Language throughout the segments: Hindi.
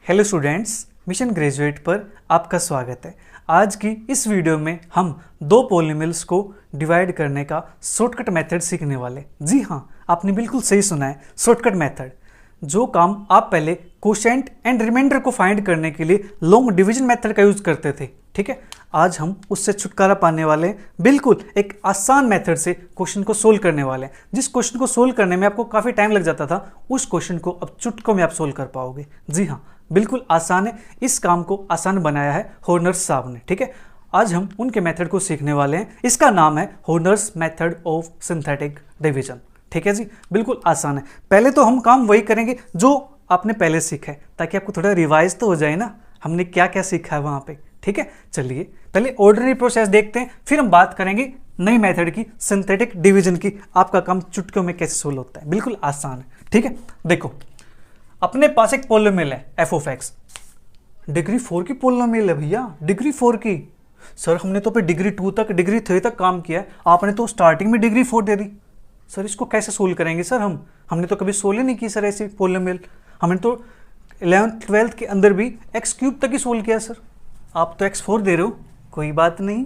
हेलो स्टूडेंट्स, मिशन ग्रेजुएट पर आपका स्वागत है। आज की इस वीडियो में हम दो पॉलिनोमियल्स को डिवाइड करने का शॉर्टकट मेथड सीखने वाले। जी हाँ, आपने बिल्कुल सही सुना है, शॉर्टकट मेथड। जो काम आप पहले कोशेंट एंड रिमाइंडर को फाइंड करने के लिए लॉन्ग डिवीजन मेथड का यूज करते थे, ठीक है, आज हम उससे छुटकारा पाने वाले हैं। बिल्कुल एक आसान मेथड से क्वेश्चन को सोल्व करने वाले हैं। जिस क्वेश्चन को सोल्व करने में आपको काफ़ी टाइम लग जाता था, उस क्वेश्चन को अब चुटकों में आप सोल्व कर पाओगे। जी हाँ, बिल्कुल आसान है। इस काम को आसान बनाया है हॉर्नर्स साहब ने, ठीक है। आज हम उनके मेथड को सीखने वाले हैं। इसका नाम है Horner's method of synthetic division, ठीक है जी। बिल्कुल आसान है। पहले तो हम काम वही करेंगे जो आपने पहले सीखा है, ताकि आपको थोड़ा रिवाइज तो हो जाए ना, हमने क्या क्या सीखा है वहां पे, ठीक है। चलिए पहले ऑर्डिनरी प्रोसेस देखते हैं, फिर हम बात करेंगे नई मेथड की, सिंथेटिक डिवीजन की। आपका काम चुटकियों में कैसे सोल्व होता है, बिल्कुल आसान है, ठीक है। देखो, अपने पास एक पॉलिनोमियल है एफ ऑफ एक्स। डिग्री 4 की पॉलिनोमियल है भैया, डिग्री 4 की। सर हमने तो पे डिग्री 2 तक, डिग्री 3 तक काम किया है, आपने तो स्टार्टिंग में डिग्री 4 दे दी। सर इसको कैसे सोल्व करेंगे सर? हमने तो कभी सोल्व ही नहीं की सर ऐसी पॉलिनोमियल। हमने तो 11th 12th के अंदर भी एक्स क्यूब तक ही सोल्व किया सर। आप तो एक्स 4 दे रहे हो, कोई बात नहीं,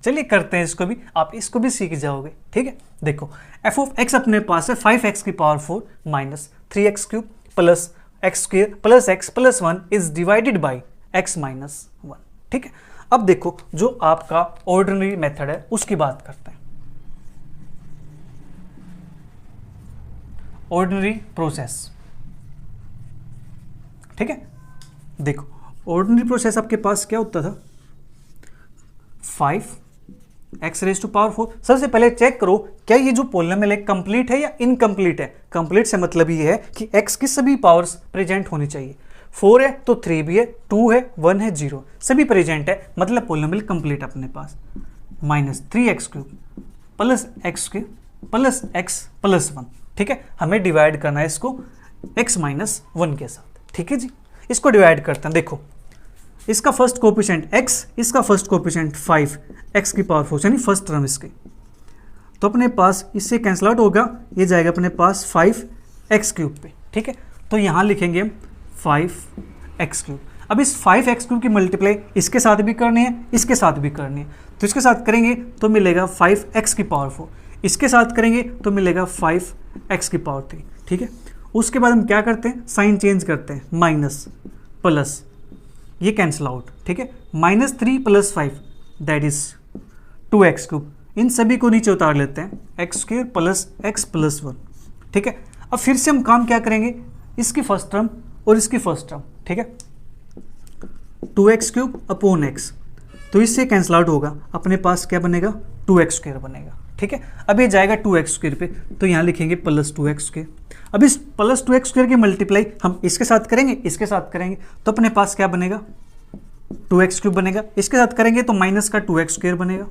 चलिए करते हैं इसको भी, आप इसको भी सीख जाओगे, ठीक है। देखो, एफ ऑफ एक्स अपने पास है 5x की power 4 minus 3x cube plus x square plus x plus 1 is divided by x minus 1, ठीक है। अब देखो, जो आपका ऑर्डिनरी मेथड है उसकी बात करते हैं। ऑर्डिनरी प्रोसेस, ठीक है। देखो, ऑर्डिनरी प्रोसेस आपके पास क्या होता था, 5x रेज टू पावर 4। सबसे पहले चेक करो क्या ये जो पॉलिनोमियल है कंप्लीट है या इनकम्प्लीट है। कंप्लीट से मतलब ये है कि x की सभी पावर्स प्रेजेंट होनी चाहिए। 4 है तो 3 भी है, 2 है, 1 है, 0 सभी प्रेजेंट है, मतलब पॉलिनोमियल कंप्लीट अपने पास। Minus 3x cube plus x cube plus x plus 1, ठीक है। हमें डिवाइड करना है इसको x माइनस 1 के साथ, ठीक है जी। इसको डिवाइड करते हैं। देखो, इसका फर्स्ट कोएफिशिएंट x, इसका फर्स्ट कोएफिशिएंट 5 x की पावर 4, यानी फर्स्ट टर्म इसके, तो अपने पास इससे कैंसिल आउट होगा, ये जाएगा अपने पास 5x क्यूब पे, ठीक है। तो यहाँ लिखेंगे 5x क्यूब। अब इस 5x क्यूब की मल्टीप्लाई इसके साथ भी करनी है, इसके साथ भी करनी है, तो इसके साथ करेंगे तो मिलेगा 5x की पावर 4, इसके साथ करेंगे तो मिलेगा 5x की पावर 3, ठीक है। उसके बाद हम क्या करते हैं, साइन चेंज करते हैं, माइनस प्लस, ये कैंसिल आउट, ठीक है। Minus 3 plus 5 that is 2x cube. इन सभी को नीचे उतार लेते हैं, x square plus x plus 1, ठीक है। अब फिर से हम काम क्या करेंगे, इसकी फर्स्ट टर्म और इसकी फर्स्ट टर्म, ठीक है। 2x क्यूब अपॉन x, तो इससे कैंसिल आउट होगा, अपने पास क्या बनेगा, 2x स्क्वायर बनेगा, ठीक है। अब ये जाएगा 2x स्क्वायर पे, तो यहाँ लिखेंगे प्लस 2x स्क्वायर। अब इस प्लस 2x स्क्वायर की मल्टीप्लाई हम इसके साथ करेंगे, इसके साथ करेंगे, तो अपने पास क्या बनेगा, 2x क्यूब बनेगा। इसके साथ करेंगे तो माइनस का 2x स्क्वायर बनेगा।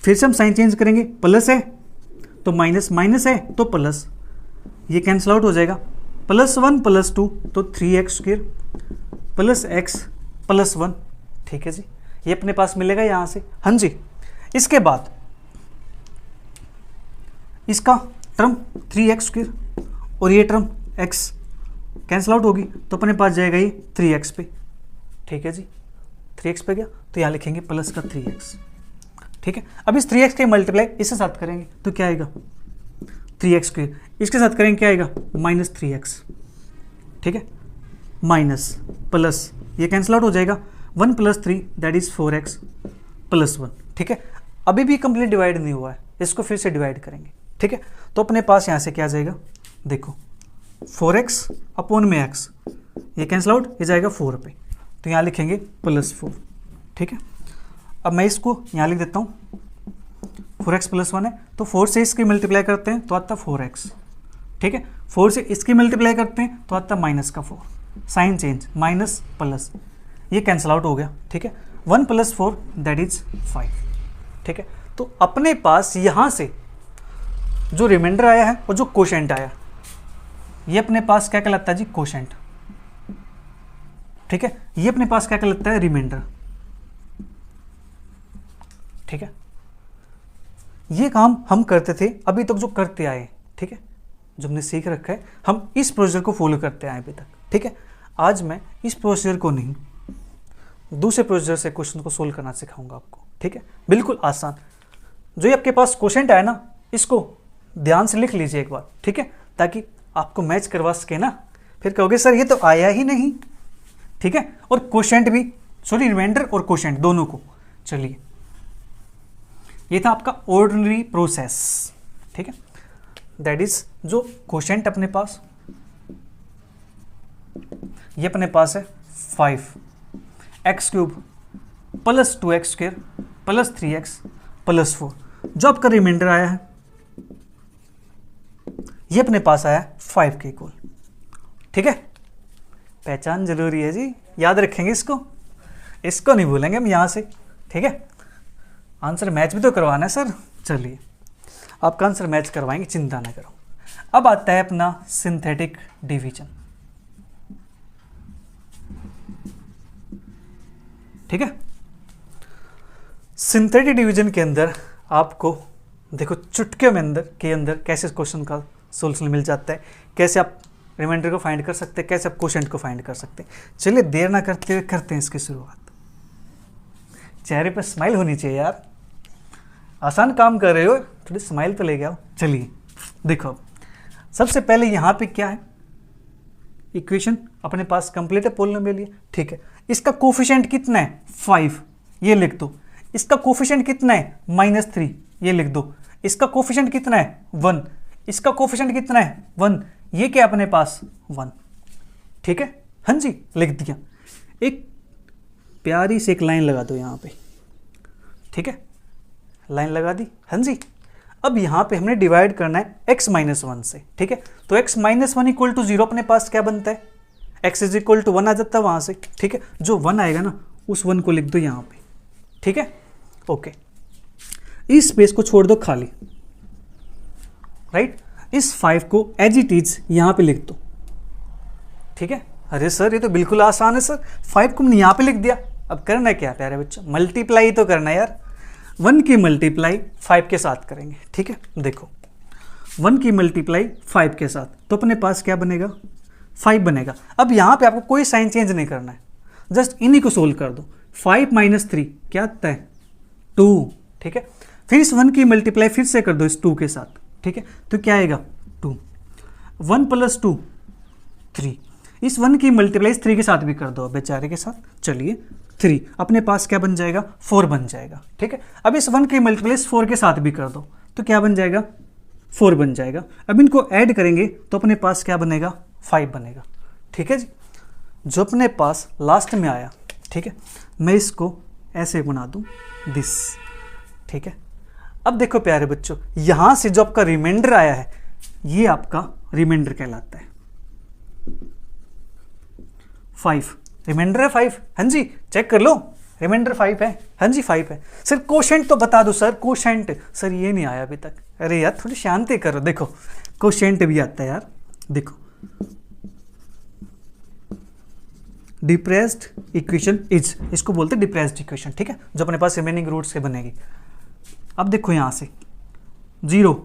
फिर से हम साइन चेंज करेंगे, प्लस है तो माइनस, माइनस है तो प्लस, ये कैंसिल आउट हो जाएगा, प्लस 1 प्लस 2 तो 3x square plus x plus 1, ठीक है जी। ये अपने पास मिलेगा यहाँ से, हाँ जी। इसके बाद इसका टर्म 3x स्क्वायर और ये टर्म x कैंसिल आउट होगी, तो अपने पास जाएगा ये 3x पे, ठीक है जी। 3x पे गया तो यहाँ लिखेंगे प्लस का 3x, ठीक है। अब इस 3x के मल्टीप्लाई इसके साथ करेंगे तो क्या आएगा, 3x स्क्वायर, इसके साथ करेंगे क्या आएगा, माइनस 3x, ठीक है। माइनस प्लस, ये कैंसिल आउट हो जाएगा, 1 plus 3 that is 4x plus 1, ठीक है। अभी भी कंप्लीट डिवाइड नहीं हुआ है, इसको फिर से डिवाइड करेंगे, ठीक है। तो अपने पास यहाँ से क्या जाएगा, देखो 4x अपॉन में x, ये कैंसिल आउट, ये जाएगा 4 पे, तो यहाँ लिखेंगे प्लस 4, ठीक है। अब मैं इसको यहाँ लिख देता हूँ, 4x प्लस 1 है, तो 4 से इसकी मल्टीप्लाई करते हैं तो आता 4x, ठीक है। 4 से इसकी मल्टीप्लाई करते हैं तो आता माइनस का 4, साइन चेंज, माइनस प्लस, ये कैंसिल आउट हो गया, ठीक है। 1 प्लस 4 दैट इज 5, ठीक है। तो अपने पास यहाँ से जो रिमाइंडर आया है और जो कोशेंट आया, ये अपने पास क्या कहलाता है जी, कोशेंट, ठीक है। ये अपने पास क्या कहलाता है, रिमाइंडर, ठीक है। ये काम हम करते थे अभी तक, जो करते आए, ठीक है, जो हमने सीख रखा है, हम इस प्रोसीजर को फॉलो करते आए अभी तक, ठीक है। आज मैं इस प्रोसीजर को नहीं, दूसरे प्रोसीजर से क्वेश्चन को सोल्व करना सिखाऊंगा आपको, ठीक है। बिल्कुल आसान। जो ये आपके पास क्वेश्चन आया ना, इसको ध्यान से लिख लीजिए एक बार, ठीक है, ताकि आपको मैच करवा सके ना, फिर कहोगे सर ये तो आया ही नहीं, ठीक है। और क्वेश्चन भी, सॉरी रिमाइंडर और क्वेश्चन दोनों को। चलिए, ये था आपका ऑर्डिनरी प्रोसेस, ठीक है। दैट इज जो क्वेश्चन अपने पास, ये अपने पास है 5x³ plus 2x² plus 3x plus 4। जो आपका रिमाइंडर आया है ये अपने पास आया 5 के इक्वल, ठीक है। पहचान जरूरी है जी, याद रखेंगे इसको नहीं भूलेंगे हम यहां से, ठीक है। आंसर मैच भी तो करवाना है सर। चलिए, आपका आंसर मैच करवाएंगे, चिंता ना करो। अब आता है अपना सिंथेटिक डिवीजन, ठीक है। सिंथेटिक डिवीजन के अंदर आपको देखो चुटके में के अंदर कैसे क्वेश्चन का सोल्यूशन मिल जाता है, कैसे आप रिमाइंडर को फाइंड कर सकते हैं, कैसे आप क्वेश्चन को फाइंड कर सकते हैं। चलिए देर ना करते हुए करते हैं इसकी शुरुआत। चेहरे पर स्माइल होनी चाहिए यार, आसान काम कर रहे हो, थोड़ी स्माइल तो ले गया। चलिए देखो, सबसे पहले यहाँ पे क्या है, इक्वेशन अपने पास कंप्लीट है, पॉलिनोमियल, ठीक है। इसका कोफिशिएंट कितना है 5, ये लिख दो। इसका कोफिशिएंट कितना है -3, ये लिख दो। इसका कोफिशिएंट कितना है 1, इसका कोफिशिएंट कितना है 1, ये क्या अपने पास 1, ठीक है। हाँ जी, लिख दिया। एक प्यारी से एक लाइन लगा दो यहाँ पे, ठीक है, लाइन लगा दी। हाँ जी, अब यहाँ पे हमने डिवाइड करना है x - 1 से, ठीक है। तो x - 1 इक्वल टू 0 अपने पास क्या बनता है, x इज इक्वल टू 1 आ जाता है वहाँ से, ठीक है। जो 1 आएगा ना, उस 1 को लिख दो यहाँ पे, ठीक है। ओके, इस स्पेस को छोड़ दो खाली, राइट। इस 5 को एज इट इज यहाँ पे लिख दो, ठीक है। अरे सर ये तो बिल्कुल आसान है सर, 5 को हमने यहाँ पे लिख दिया। अब करना है क्या प्यारे बच्चों, मल्टीप्लाई तो करना है यार। 1 की मल्टीप्लाई 5 के साथ करेंगे, ठीक है। देखो 1 की मल्टीप्लाई 5 के साथ, तो अपने पास क्या बनेगा 5 बनेगा। अब यहाँ पे आपको कोई साइन चेंज नहीं करना है, जस्ट इन्हीं को सोल्व कर दो। 5 - 3 क्या आता है 2, ठीक है। फिर इस 1 की मल्टीप्लाई फिर से कर दो इस 2 के साथ, ठीक है। तो क्या आएगा 2, 1 + 2 3। इस 1 की मल्टीप्लाई इस 3 के साथ भी कर दो बेचारे के साथ। चलिए 3 अपने पास क्या बन जाएगा 4 बन जाएगा, ठीक है। अब इस 1 की मल्टीप्लाई इस 4 के साथ भी कर दो, तो क्या बन जाएगा 4 बन जाएगा। अब इनको ऐड करेंगे तो अपने पास क्या बनेगा 5 बनेगा, ठीक है जी। जो अपने पास लास्ट में आया, ठीक है, मैं इसको ऐसे बना दूं दिस, ठीक है। अब देखो प्यारे बच्चों, यहां से जो आपका रिमाइंडर आया है ये आपका रिमाइंडर कहलाता है 5, रिमाइंडर है 5। हाँ जी, चेक कर लो, रिमाइंडर 5 है। हाँ जी 5 है। सर कोशेंट तो बता दो सर, कोशेंट सर ये नहीं आया अभी तक। अरे यार थोड़ी शांति करो, देखो कोशेंट भी आता है यार। देखो डिप्रेस्ड इक्वेशन इज, इसको बोलते हैं डिप्रेस्ड इक्वेशन, ठीक है, जो अपने पास रिमेनिंग रूट्स से बनेगी। अब देखो यहाँ से 0,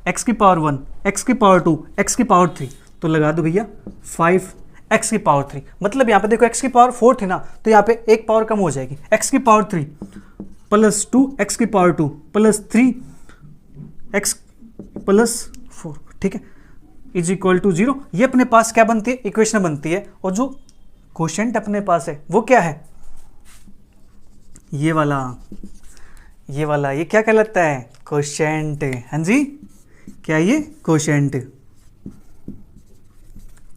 x⁻1, x⁻2, x⁻3, तो लगा दो भैया 5x⁻3। मतलब यहाँ पे देखो x⁻4 थी ना, तो यहाँ पे एक पावर कम हो जाएगी, x⁻3 + 2x⁻2 + 3x + 4, ठीक है, इज इक्वल टू 0। ये अपने पास क्या बनती है इक्वेशन बनती है। और जो क्वोशिएंट अपने पास है वो क्या है, ये वाला ये क्या कहलाता है क्वोशिएंट। हाँ जी, क्या ये क्वोशिएंट,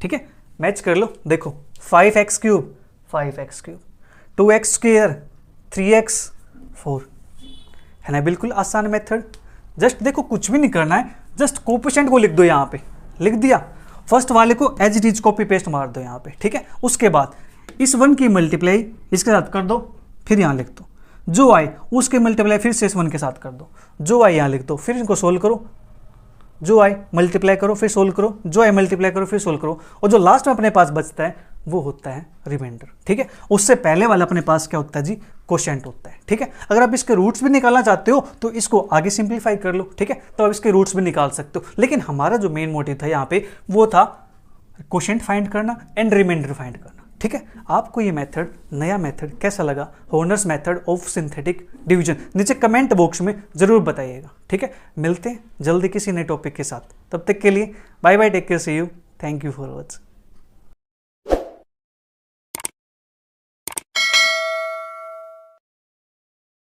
ठीक है। मैच कर लो, देखो 5x³ 5x³, 2x², 3x4, है ना, बिल्कुल आसान मेथड। जस्ट देखो कुछ भी नहीं करना है, जस्ट कोफिशिएंट को लिख दो, यहाँ पे लिख दिया। फर्स्ट वाले को as it is copy paste मार दो यहाँ पे, ठीक है। उसके बाद इस 1 की मल्टीप्लाई इसके साथ कर दो, फिर यहाँ लिख दो। जो आए उसके मल्टीप्लाई फिर से इस 1 के साथ कर दो, जो आए यहाँ लिख दो, फिर इनको सोल्व करो। जो आए मल्टीप्लाई करो फिर सोल्व करो, जो आए मल्टीप्लाई करो फिर सोल्व करो, और जो लास्ट में अपने पास बचता है वो होता है रिमाइंडर, ठीक है। उससे पहले वाला अपने पास क्या होता है जी क्वोशिएंट होता है, ठीक है। अगर आप इसके रूट्स भी निकालना चाहते हो तो इसको आगे सिंप्लीफाई कर लो, ठीक है, तो आप इसके रूट्स भी निकाल सकते हो। लेकिन हमारा जो मेन मोटिव था यहाँ पे वो था क्वोशिएंट फाइंड करना एंड रिमाइंडर फाइंड करना। ठीक है, आपको ये मेथड, नया मेथड कैसा लगा, Horner's method of synthetic division, नीचे कमेंट बॉक्स में जरूर बताइएगा। ठीक है, मिलते हैं जल्दी किसी नए टॉपिक के साथ, तब तक के लिए bye bye, take care, see you, thank you for watching.